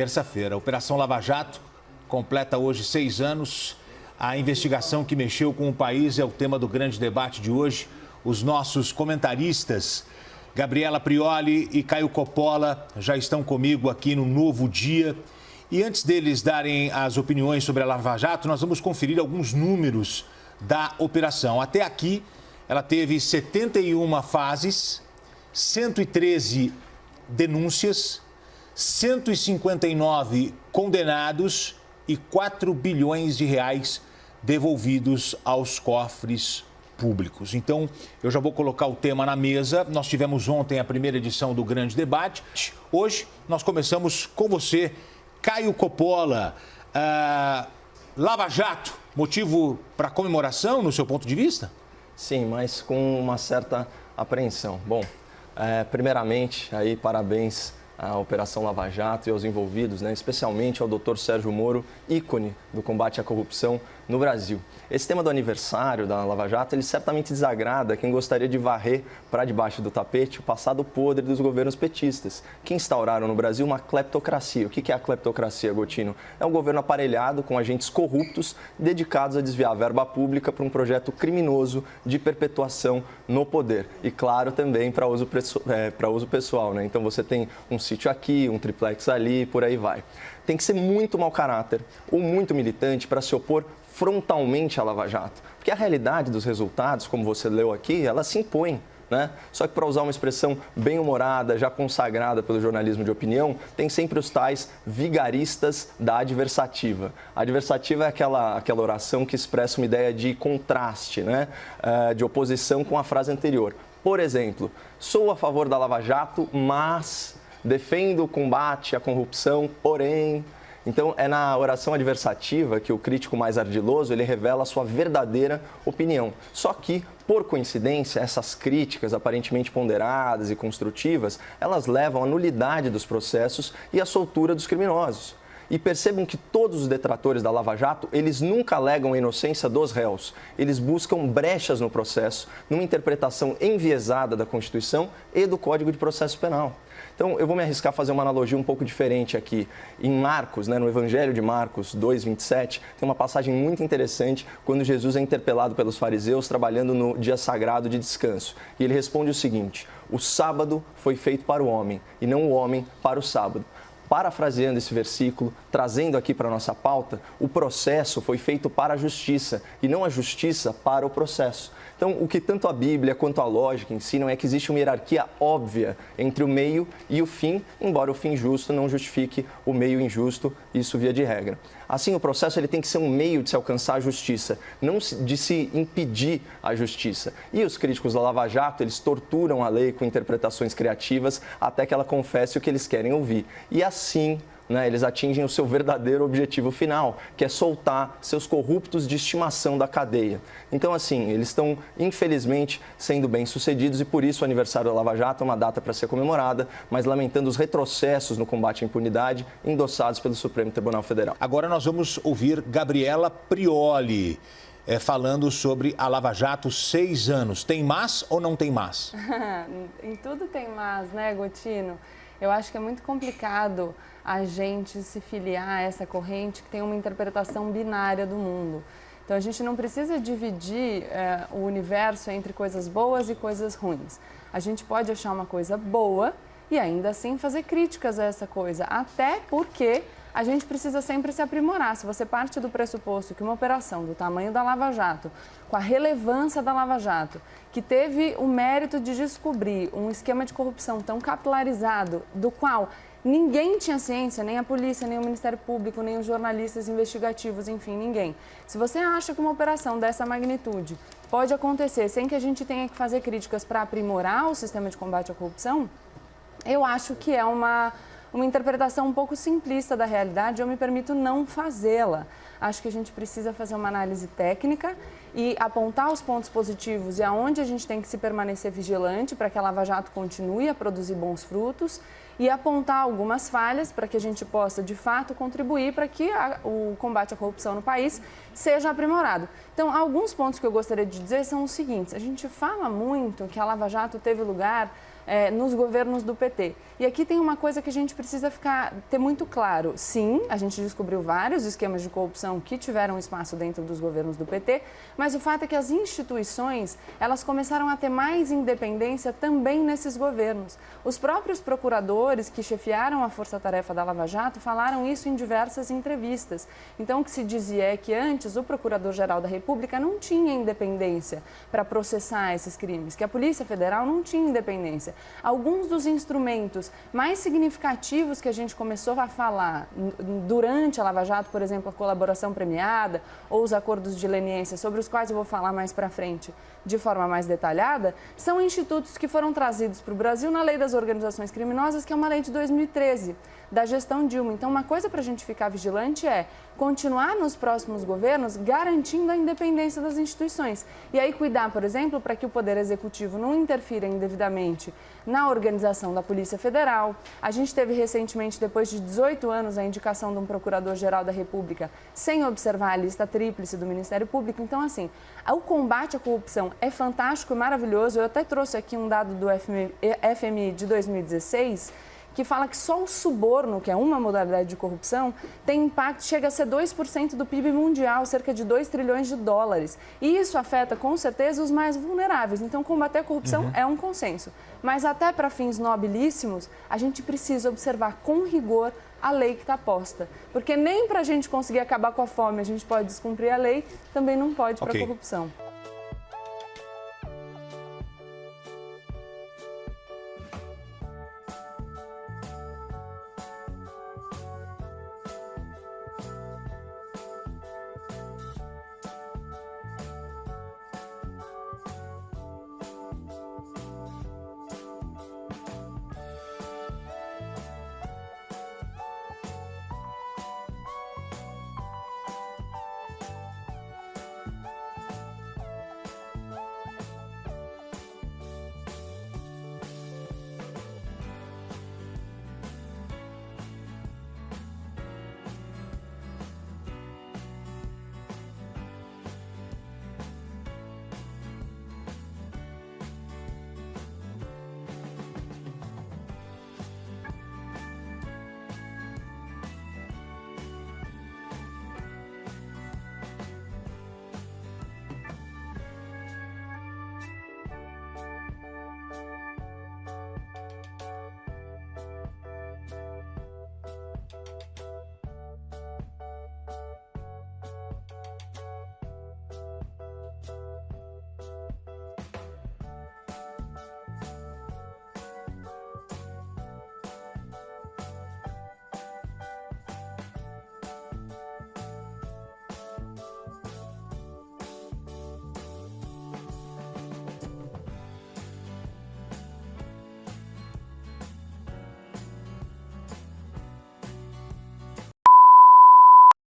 Terça-feira, a Operação Lava Jato completa hoje 6 anos. A investigação que mexeu com o país é o tema do grande debate de hoje. Os nossos comentaristas, Gabriela Prioli e Caio Coppola, já estão comigo aqui no Novo Dia. E antes deles darem as opiniões sobre a Lava Jato, nós vamos conferir alguns números da operação. Até aqui, ela teve 71 fases, 113 denúncias, 159 condenados e 4 bilhões de reais devolvidos aos cofres públicos. Então, eu já vou colocar o tema na mesa. Nós tivemos ontem a primeira edição do Grande Debate. Hoje, nós começamos com você, Caio Coppola. Lava Jato, motivo para comemoração, no seu ponto de vista? Sim, mas com uma certa apreensão. Bom, primeiramente, aí, parabéns à Operação Lava Jato e aos envolvidos, especialmente ao Dr. Sérgio Moro, ícone do combate à corrupção no Brasil. Esse tema do aniversário da Lava Jato, ele certamente desagrada quem gostaria de varrer para debaixo do tapete o passado podre dos governos petistas, que instauraram no Brasil uma cleptocracia. O que é a cleptocracia, Gotino? É um governo aparelhado com agentes corruptos dedicados a desviar a verba pública para um projeto criminoso de perpetuação no poder. E, claro, também para uso pessoal, Então, você tem um sítio aqui, um triplex ali, por aí vai. Tem que ser muito mau caráter ou muito militante para se opor frontalmente à Lava Jato. Porque a realidade dos resultados, como você leu aqui, ela se impõe. Só que, para usar uma expressão bem humorada, já consagrada pelo jornalismo de opinião, tem sempre os tais vigaristas da adversativa. A adversativa é aquela oração que expressa uma ideia de contraste, de oposição com a frase anterior. Por exemplo, sou a favor da Lava Jato, mas defendo o combate à corrupção, porém... Então, é na oração adversativa que o crítico mais ardiloso, ele revela a sua verdadeira opinião. Só que, por coincidência, essas críticas aparentemente ponderadas e construtivas, elas levam à nulidade dos processos e à soltura dos criminosos. E percebam que todos os detratores da Lava Jato, eles nunca alegam a inocência dos réus. Eles buscam brechas no processo, numa interpretação enviesada da Constituição e do Código de Processo Penal. Então, eu vou me arriscar a fazer uma analogia um pouco diferente aqui. Em Marcos, no Evangelho de Marcos 2:27, tem uma passagem muito interessante quando Jesus é interpelado pelos fariseus trabalhando no dia sagrado de descanso. E ele responde o seguinte: o sábado foi feito para o homem e não o homem para o sábado. Parafraseando esse versículo, trazendo aqui para a nossa pauta, o processo foi feito para a justiça e não a justiça para o processo. Então, o que tanto a Bíblia quanto a lógica ensinam é que existe uma hierarquia óbvia entre o meio e o fim, embora o fim justo não justifique o meio injusto, isso via de regra. Assim, o processo ele tem que ser um meio de se alcançar a justiça, não de se impedir a justiça. E os críticos da Lava Jato, eles torturam a lei com interpretações criativas até que ela confesse o que eles querem ouvir. E assim... eles atingem o seu verdadeiro objetivo final, que é soltar seus corruptos de estimação da cadeia. Então, assim, eles estão, infelizmente, sendo bem-sucedidos e, por isso, o aniversário da Lava Jato é uma data para ser comemorada, mas lamentando os retrocessos no combate à impunidade endossados pelo Supremo Tribunal Federal. Agora nós vamos ouvir Gabriela Prioli falando sobre a Lava Jato, 6 anos. Tem mais ou não tem mais? Em tudo tem mais, Gotino? Eu acho que é muito complicado a gente se filiar a essa corrente que tem uma interpretação binária do mundo. Então, a gente não precisa dividir o universo entre coisas boas e coisas ruins. A gente pode achar uma coisa boa e ainda assim fazer críticas a essa coisa, até porque a gente precisa sempre se aprimorar. Se você parte do pressuposto que uma operação do tamanho da Lava Jato, com a relevância da Lava Jato, que teve o mérito de descobrir um esquema de corrupção tão capilarizado, do qual ninguém tinha ciência, nem a polícia, nem o Ministério Público, nem os jornalistas investigativos, enfim, ninguém. Se você acha que uma operação dessa magnitude pode acontecer sem que a gente tenha que fazer críticas para aprimorar o sistema de combate à corrupção, eu acho que é uma interpretação um pouco simplista da realidade, eu me permito não fazê-la. Acho que a gente precisa fazer uma análise técnica e apontar os pontos positivos e aonde a gente tem que se permanecer vigilante para que a Lava Jato continue a produzir bons frutos e apontar algumas falhas para que a gente possa, de fato, contribuir para que o combate à corrupção no país seja aprimorado. Então, alguns pontos que eu gostaria de dizer são os seguintes. A gente fala muito que a Lava Jato teve lugar nos governos do PT. E aqui tem uma coisa que a gente precisa ter muito claro. Sim, a gente descobriu vários esquemas de corrupção que tiveram espaço dentro dos governos do PT, mas o fato é que as instituições, elas começaram a ter mais independência também nesses governos. Os próprios procuradores que chefiaram a força-tarefa da Lava Jato falaram isso em diversas entrevistas. Então, o que se dizia é que antes o Procurador-Geral da República não tinha independência para processar esses crimes, que a Polícia Federal não tinha independência. Alguns dos instrumentos mais significativos que a gente começou a falar durante a Lava Jato, por exemplo, a colaboração premiada ou os acordos de leniência, sobre os quais eu vou falar mais para frente de forma mais detalhada, são institutos que foram trazidos para o Brasil na Lei das Organizações Criminosas, que é uma lei de 2013, da gestão Dilma. Então, uma coisa para a gente ficar vigilante é continuar nos próximos governos garantindo a independência das instituições. E aí cuidar, por exemplo, para que o Poder Executivo não interfira indevidamente na organização da Polícia Federal. A gente teve recentemente, depois de 18 anos, a indicação de um Procurador-Geral da República sem observar a lista tríplice do Ministério Público. Então, assim, o combate à corrupção é fantástico e maravilhoso. Eu até trouxe aqui um dado do FMI de 2016, que fala que só o suborno, que é uma modalidade de corrupção, tem impacto, chega a ser 2% do PIB mundial, cerca de 2 trilhões de dólares. E isso afeta, com certeza, os mais vulneráveis. Então, combater a corrupção é um consenso. Mas até para fins nobilíssimos, a gente precisa observar com rigor a lei que está posta. Porque nem para a gente conseguir acabar com a fome a gente pode descumprir a lei, também não pode para a corrupção.